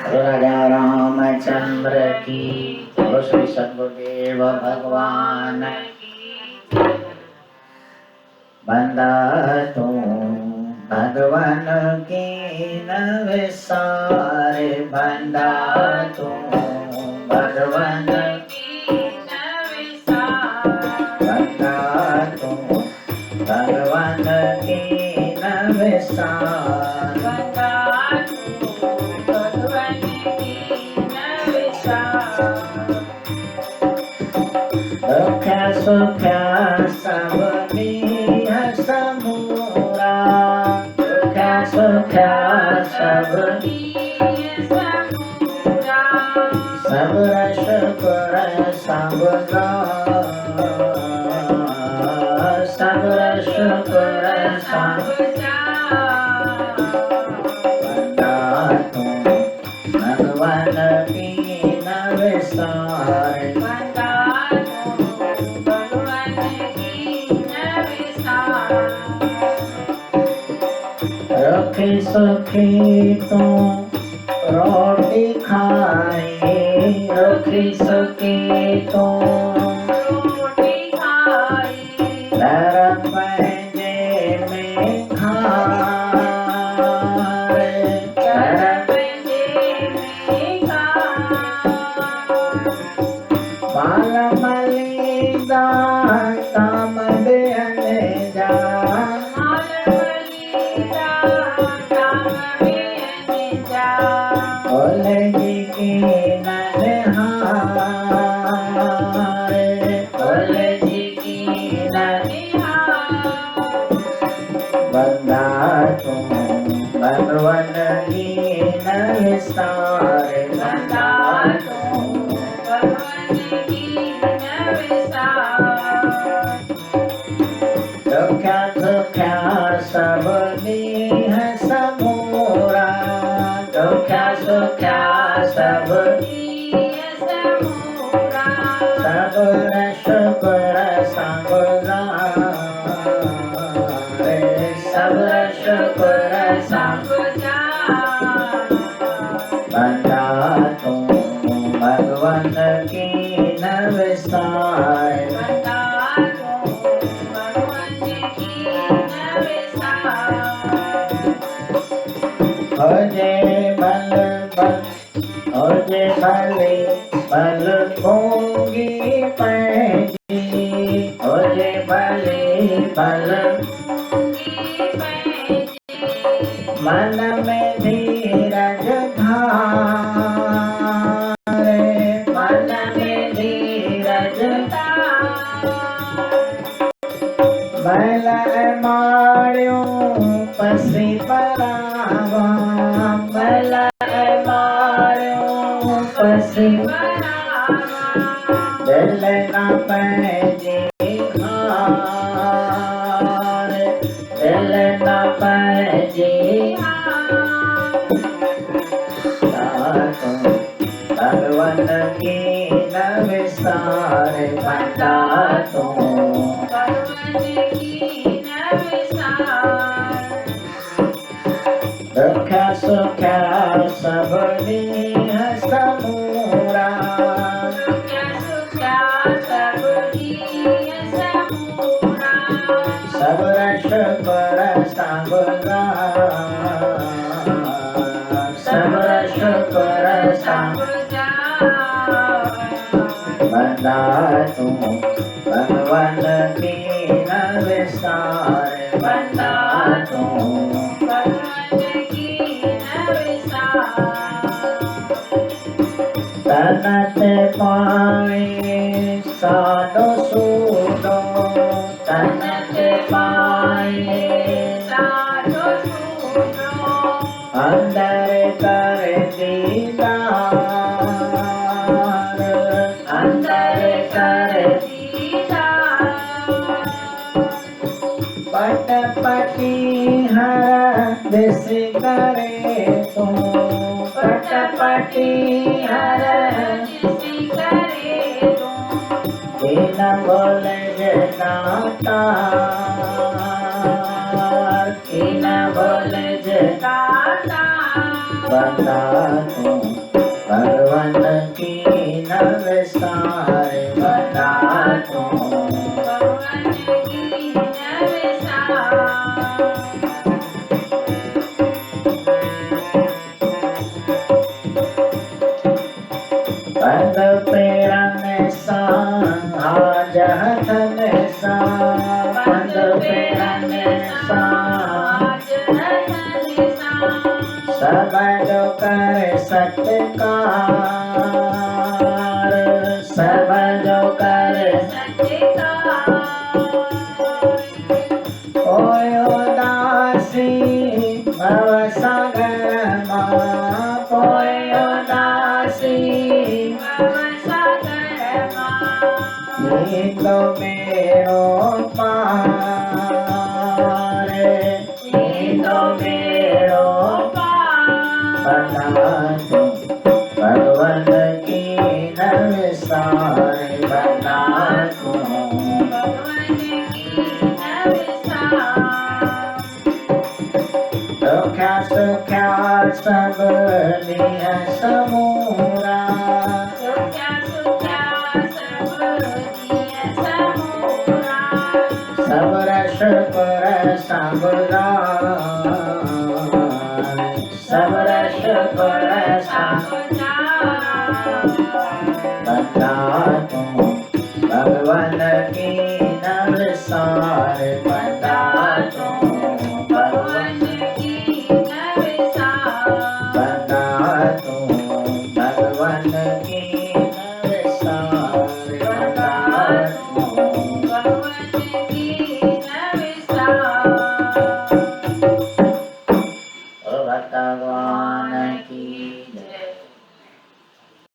राजा रामचंद्र की, बोलो श्री सद्गुरुदेव भगवान की। बंदा तू भगवान की न विसारे, बंदा तू भगवान की न विसारे, बंदा तू भगवान की न विसारे, बंदा तू भगवान की न विसारे। दुख सुख सब दीन समूरा, दुख सुख सब दीन समूरा, सब रस पर सब सब रस पर सब बंदा तू भगवान की न विसारे, बंदा तू भगवान की न विसारे। रखी सुखी तू रोटी खाए, रखी सुखी तू रोटी खाए, धर्म पंजे में खाए, धर्म पंजे में खाए। बाल मलिदा काम बेअने जा, बाल मलिदा काम बेअने जा, भोले जी की ननिहारे, भोले जी की ननिहारे। बंदा तू भगवान की न विसारे, बंदा तू भगवान की न विसारे। दुख सुख सब दीन समूरा, दुख सुख सब दीन समूरा, सब रस पर सब रे, सब रस पर सब बंदा तू भगवान की न विसारे, बंदा तू भगवान की न विसारे। हो जे बल बल, हो जे बले बल भोगी पैजी, हो जे बले बल भोगी पैजी। मन में धीरज धारे, मन में धीरज धारे। बैल मार्यो पसी परावा, बैल मार्यो पसी परावा, दिल न पैजे हार, दिल न पैजे हार। भगवान की न विसारे, बंदा तू भगवान की न विसारे। दुख सुख सब दीन समूरा, दुख सुख सब दीन समूरा, सब रस पर सब सब रस पर सब। बंदा तू भगवान की न विसारे, बंदा तू भगवान की न विसारे। तनत पाए साधो सूदो, तनत पाए साधो सूदो, अंदर कर दीदार, अंदर कर दीदार। पट पटी हर दिस करे तू, पट पटी हर दिस करे तू। बिना बोले दाता, बिना बोले दाता। बता तू भगवान की नवसार बता तू भगवान की नवसार पद प्रेरण सा आज हथन सा पद प्रेरण सा सब जो कर सत्कार सब जो कर कोई उदासी भव सागर माँ कोई उदासी ये तो मेरो पार ये तो मेरो बता तू भगवान की नवसार बता तू सुख्या सुख्या सब लिह समूरा सब रस पर साबुदान सब रस पर बता तू भगवान की नवसार बता तू भगवान बता तू भगवान की नवसार बता तू भगवान की